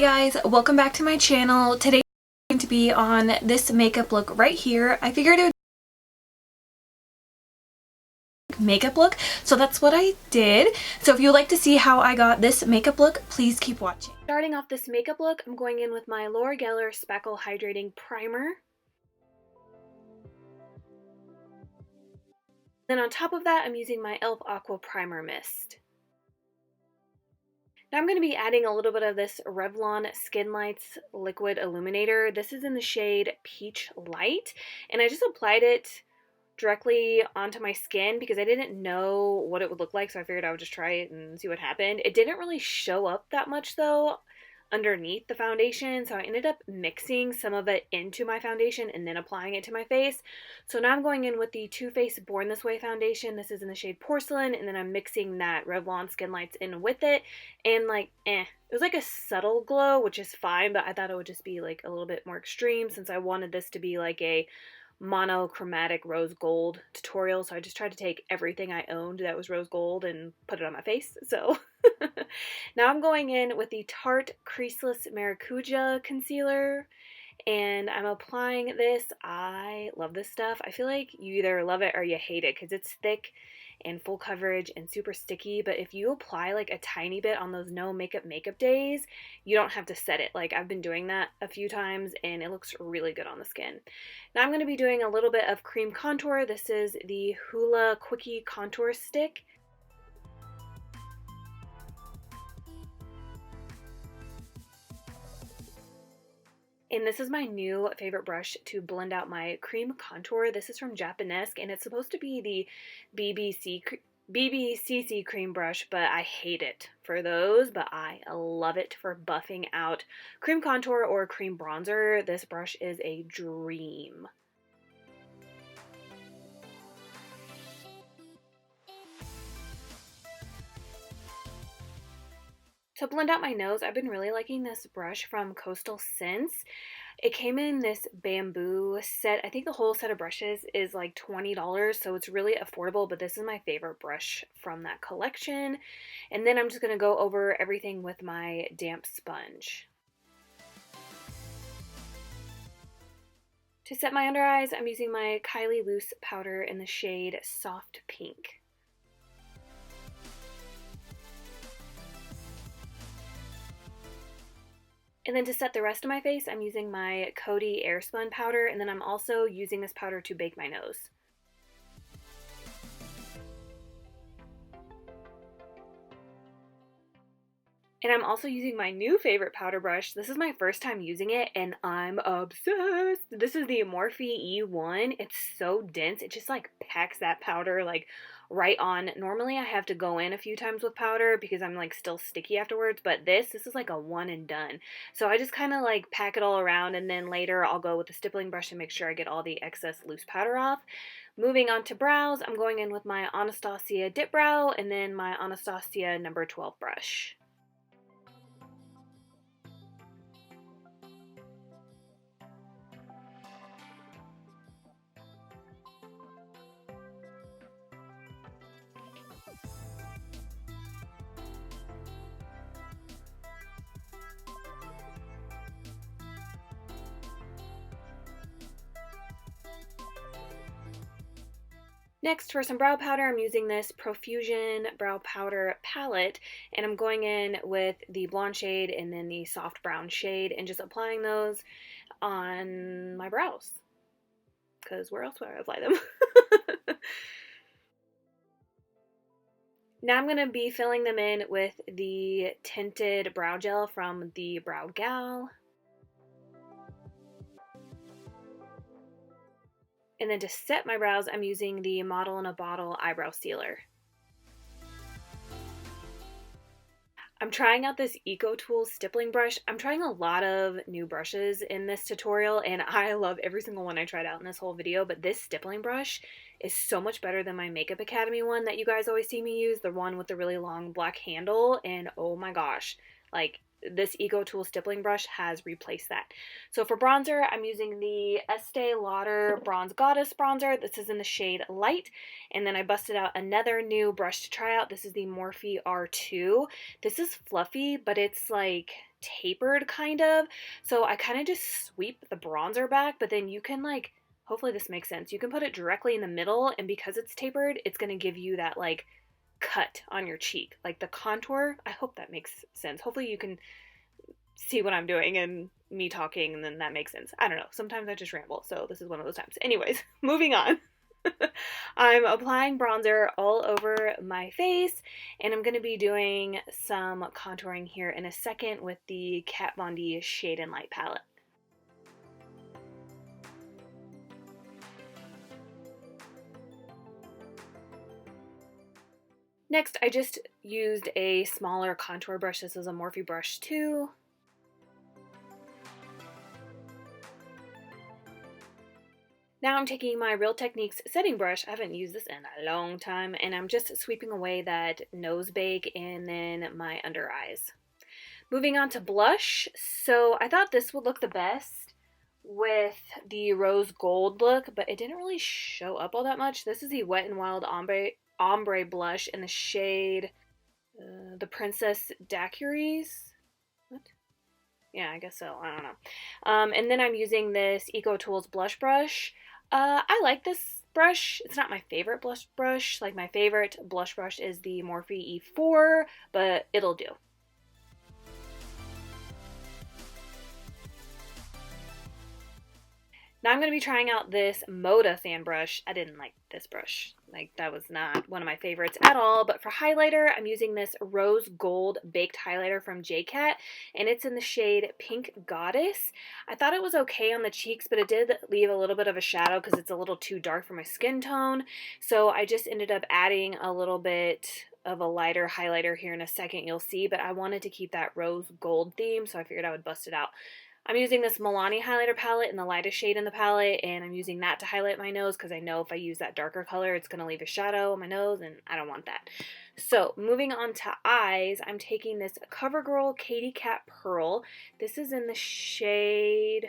guys, welcome back to my channel. Today I'm going to be on this makeup look right here. I figured it would be a makeup look, so that's what I did. So if you'd like to see how I got this makeup look, please keep watching. Starting off this makeup look, I'm going in with my Laura Geller Spackle Hydrating Primer. Then on top of that, I'm using my e.l.f. Aqua Primer Mist. Now I'm going to be adding a little bit of this Revlon Skin Lights Liquid Illuminator. This is in the shade Peach Light, and I just applied it directly onto my skin because I didn't know what it would look like, so I figured I would just try it and see what happened. It didn't really show up that much though underneath the foundation, so I ended up mixing some of it into my foundation and then applying it to my face. So now I'm going in with the Too Faced Born This Way foundation. This is in the shade Porcelain, and then I'm mixing that Revlon Skin Lights in with it, and it was like a subtle glow, which is fine, but I thought it would just be like a little bit more extreme since I wanted this to be like a monochromatic rose gold tutorial. So I just tried to take everything I owned that was rose gold and put it on my face. So now I'm going in with the Tarte Creaseless Maracuja concealer, and I'm applying this. I love this stuff. I feel like you either love it or you hate it because it's thick and full coverage and super sticky, but if you apply like a tiny bit on those no makeup days, you don't have to set it. Like, I've been doing that a few times and it looks really good on the skin. Now I'm going to be doing a little bit of cream contour. This is the Hoola Quickie Contour Stick. And this is my new favorite brush to blend out my cream contour. This is from Japanesque, and it's supposed to be the BBCC cream brush, but I hate it for those, but I love it for buffing out cream contour or cream bronzer. This brush is a dream. To blend out my nose, I've been really liking this brush from Coastal Scents. It came in this bamboo set. I think the whole set of brushes is like $20, so it's really affordable, but this is my favorite brush from that collection. And then I'm just going to go over everything with my damp sponge. To set my under eyes, I'm using my Kylie Loose powder in the shade Soft Pink. And then to set the rest of my face, I'm using my Coty Airspun powder, and then I'm also using this powder to bake my nose. And I'm also using my new favorite powder brush. This is my first time using it, and I'm obsessed. This is the Morphe E1. It's so dense. It just like packs that powder like right on. Normally I have to go in a few times with powder because I'm like still sticky afterwards, but this is like a one and done. So I just kind of like pack it all around, and then later I'll go with the stippling brush to make sure I get all the excess loose powder off. Moving on to brows, I'm going in with my Anastasia Dip Brow and then my Anastasia number 12 brush. Next, for some brow powder, I'm using this Profusion Brow Powder palette, and I'm going in with the blonde shade and then the soft brown shade and just applying those on my brows, because where else would I apply them? Now I'm going to be filling them in with the tinted brow gel from the Brow Gal. And then to set my brows, I'm using the Model in a Bottle Eyebrow Sealer. I'm trying out this EcoTools stippling brush. I'm trying a lot of new brushes in this tutorial, and I love every single one I tried out in this whole video, but this stippling brush is so much better than my Makeup Academy one that you guys always see me use, the one with the really long black handle, and oh my gosh, like, this EcoTools stippling brush has replaced that. So for bronzer, I'm using the Estee Lauder Bronze Goddess bronzer. This is in the shade Light. And then I busted out another new brush to try out. This is the Morphe R2. This is fluffy, but it's like tapered kind of. So I kind of just sweep the bronzer back, but then you can like, hopefully this makes sense. You can put it directly in the middle, and because it's tapered, it's going to give you that like cut on your cheek, like the contour. I hope that makes sense. Hopefully you can see what I'm doing and me talking, and then that makes sense. I don't know. Sometimes I just ramble, so this is one of those times. Anyways, moving on. I'm applying bronzer all over my face, and I'm going to be doing some contouring here in a second with the Kat Von D Shade and Light palette. Next, I just used a smaller contour brush. This is a Morphe brush 2. Now I'm taking my Real Techniques setting brush. I haven't used this in a long time, and I'm just sweeping away that nose bake and then my under eyes. Moving on to blush. So I thought this would look the best with the rose gold look, but it didn't really show up all that much. This is the Wet n Wild Ombre blush in the shade the Princess Daiquiris. What? Yeah, I guess so. I don't know. And then I'm using this Eco Tools blush brush. I like this brush. It's not my favorite blush brush. Like, my favorite blush brush is the Morphe E4, but it'll do. Now I'm going to be trying out this Moda fan brush. I didn't like this brush. Like, that was not one of my favorites at all. But for highlighter, I'm using this rose gold baked highlighter from JCat, and it's in the shade Pink Goddess. I thought it was okay on the cheeks, but it did leave a little bit of a shadow because it's a little too dark for my skin tone. So I just ended up adding a little bit of a lighter highlighter here in a second, you'll see. But I wanted to keep that rose gold theme, so I figured I would bust it out. I'm using this Milani highlighter palette in the lightest shade in the palette, and I'm using that to highlight my nose because I know if I use that darker color, it's going to leave a shadow on my nose, and I don't want that. So, moving on to eyes, I'm taking this CoverGirl Katy Kat Pearl. This is in the shade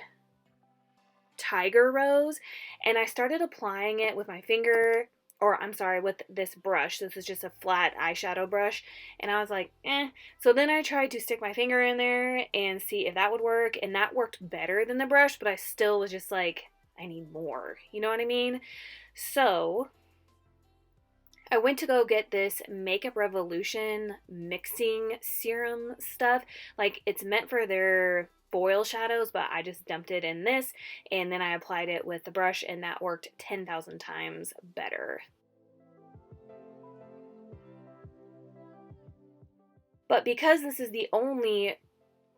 Tiger Rose, and I started applying it with my finger, or I'm sorry, with this brush. This is just a flat eyeshadow brush, and I was like, eh. So then I tried to stick my finger in there and see if that would work, and that worked better than the brush, but I still was just like, I need more. You know what I mean? So I went to go get this Makeup Revolution mixing serum stuff. Like, it's meant for their foil shadows, but I just dumped it in this, and then I applied it with the brush, and that worked 10,000 times better. But because this is the only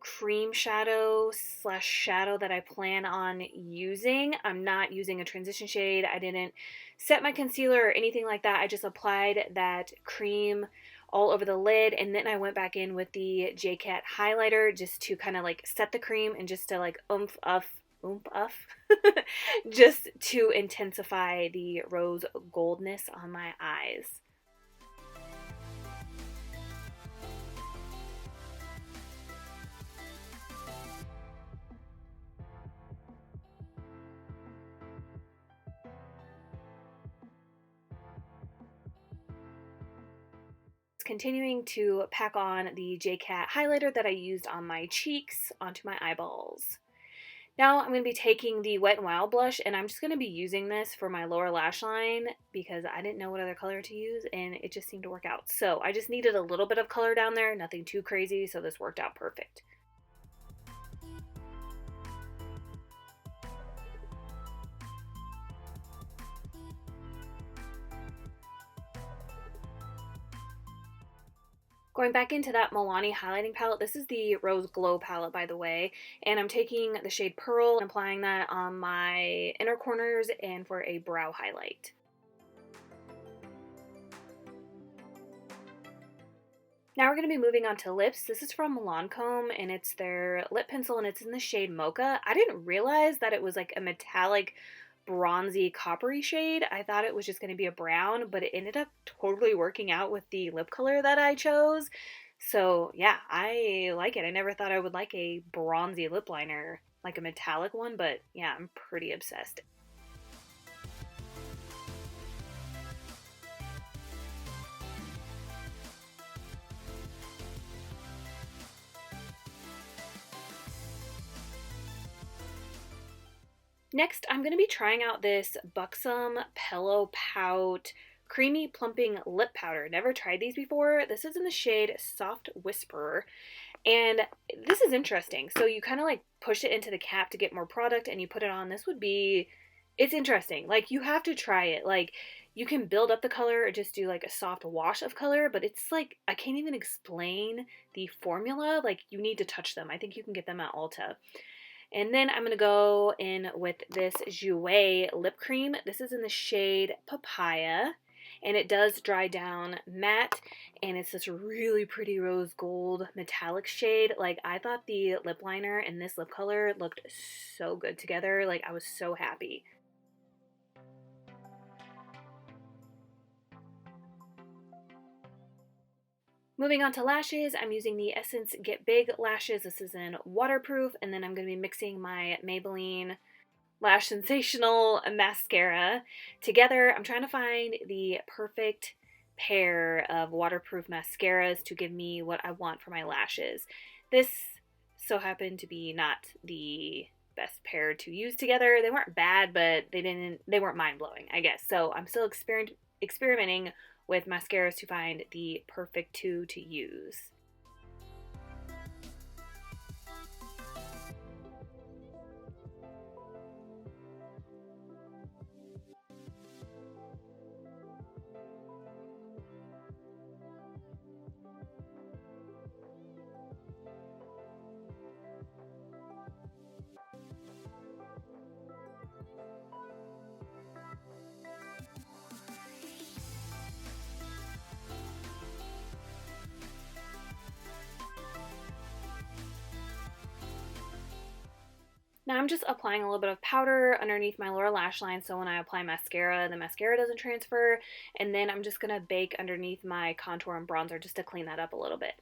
cream shadow slash shadow that I plan on using, I'm not using a transition shade. I didn't set my concealer or anything like that. I just applied that cream all over the lid, and then I went back in with the JCat highlighter just to kind of like set the cream and just to like oomph just to intensify the rose goldness on my eyes. Continuing to pack on the JCat highlighter that I used on my cheeks onto my eyeballs. Now I'm going to be taking the Wet n Wild blush, and I'm just going to be using this for my lower lash line because I didn't know what other color to use, and it just seemed to work out. So I just needed a little bit of color down there, nothing too crazy, so this worked out perfect. Going back into that Milani highlighting palette, this is the Rose Glow palette, by the way, and I'm taking the shade Pearl and applying that on my inner corners and for a brow highlight. Now we're going to be moving on to lips. This is from Lancome, and it's their lip pencil, and it's in the shade Mocha. I didn't realize that it was like a metallic bronzy coppery shade. I thought it was just going to be a brown, but it ended up totally working out with the lip color that I chose. So yeah, I like it. I never thought I would like a bronzy lip liner, like a metallic one, but yeah, I'm pretty obsessed. Next, I'm going to be trying out this Buxom Pillow Pout Creamy Plumping Lip Powder. Never tried these before. This is in the shade Soft Whisperer. And this is interesting. So you kind of like push it into the cap to get more product and you put it on. It's interesting. Like you have to try it. Like you can build up the color or just do like a soft wash of color, but it's like, I can't even explain the formula. Like you need to touch them. I think you can get them at Ulta. And then I'm going to go in with this Jouer lip cream. This is in the shade Papaya. And it does dry down matte. And it's this really pretty rose gold metallic shade. Like, I thought the lip liner and this lip color looked so good together. Like, I was so happy. Moving on to lashes, I'm using the Essence Get Big lashes. This is in waterproof, and then I'm going to be mixing my Maybelline Lash Sensational mascara together. I'm trying to find the perfect pair of waterproof mascaras to give me what I want for my lashes. This so happened to be not the best pair to use together. They weren't bad, but they weren't mind-blowing, I guess. So I'm still experimenting with mascaras to find the perfect two to use. Now I'm just applying a little bit of powder underneath my lower lash line so when I apply mascara, the mascara doesn't transfer. And then I'm just going to bake underneath my contour and bronzer just to clean that up a little bit.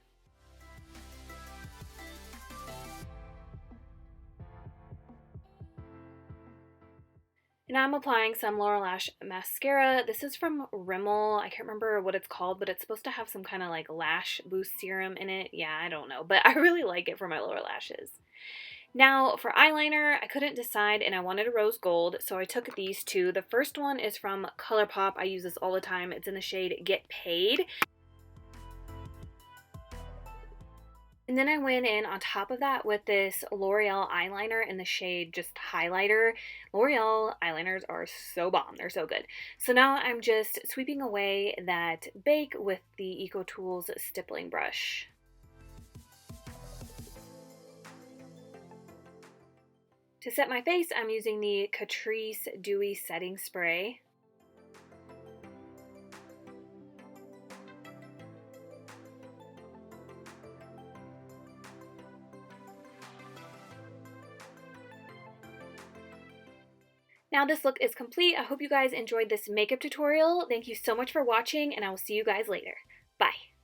And I'm applying some lower lash mascara. This is from Rimmel. I can't remember what it's called, but it's supposed to have some kind of like lash boost serum in it. Yeah, I don't know, but I really like it for my lower lashes. Now, for eyeliner, I couldn't decide and I wanted a rose gold, so I took these two. The first one is from ColourPop. I use this all the time. It's in the shade Get Paid. And then I went in on top of that with this L'Oreal eyeliner in the shade just Highlighter. L'Oreal eyeliners are so bomb. They're so good. So now I'm just sweeping away that bake with the EcoTools stippling brush. To set my face, I'm using the Catrice Dewy Setting Spray. Now this look is complete. I hope you guys enjoyed this makeup tutorial. Thank you so much for watching, and I will see you guys later. Bye.